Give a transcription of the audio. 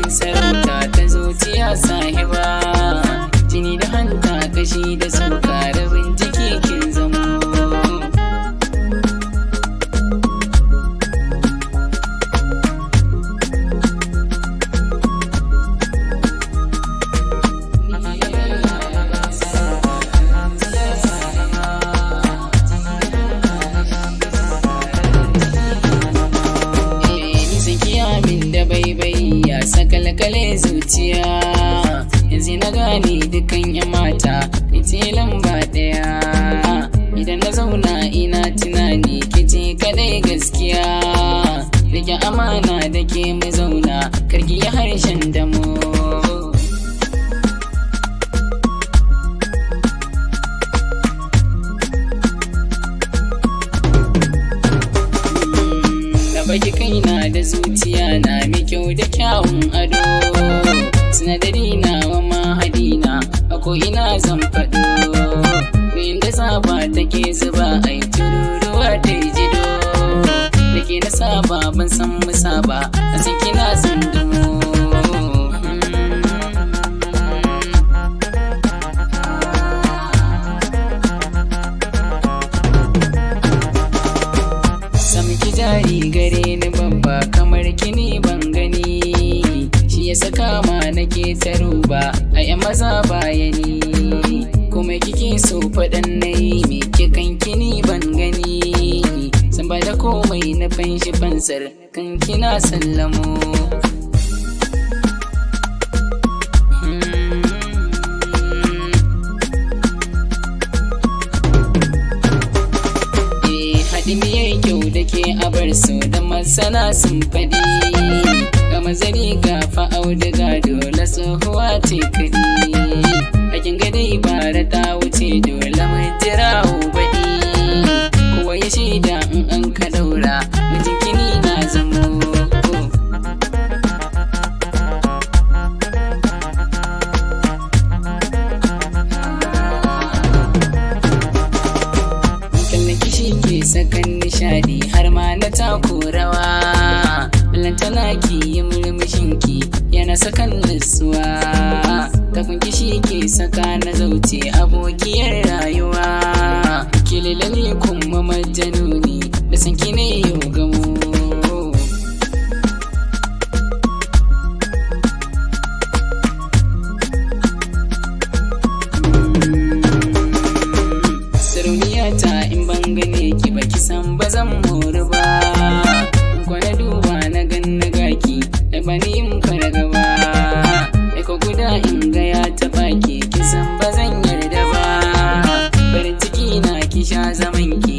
sarauta ta zuciya sahiba, jini da hanta kashi da sauka rabin jiki kin zamo. Min da baibai ya sakalkale zuciya, yanzu na gane dukan yan mata ita lamba daya. Idan na zauna ina tunani kice kadai gaskiya, rike amana da ke mu zauna karki ya harshen damo. Baki kaina da zuciya na mai kyau da kyawun ado, sinadari na wa mahadina a ko'ina zan faɗo. Inda saba take zuba ai tururuwa ta yi jido, da ke na saba ban san musa ba a cikina tsundumo. Jari gare ni babba kamar kini ban gani, shi ya saka ma nake taruba a yan maza bayani. Kuma kike so faɗan nayi me kikan kini ban gani, san ba da komai na fanshi fansar kan kina sallamo. Miyar kyau da ke abar so da masana sun faɗi, ga mazari ga fa'au da gado la tsohuwa ce kaɗi. Akin gadai bara ta wuce dole mai jira baɗi, kowa ya shaida in an ka ɗaura mijin kini na zamo. Sakan nishadi har ma na tako rawa, lantana ki yi murmushinki yana sakan nutsuwa. Takunki shi ke saka na zauce abokiyar rayuwa, kililani kuma majanuni da sanki ne yau gamo. Ta in ban gane ki baki san ba zan mori ba, kwana duba na gan na gaki da bani in farga ba. Eko guda in ga ya taɓa ki kisan ba zan yarda ba, farin ciki na ki sha zaman ki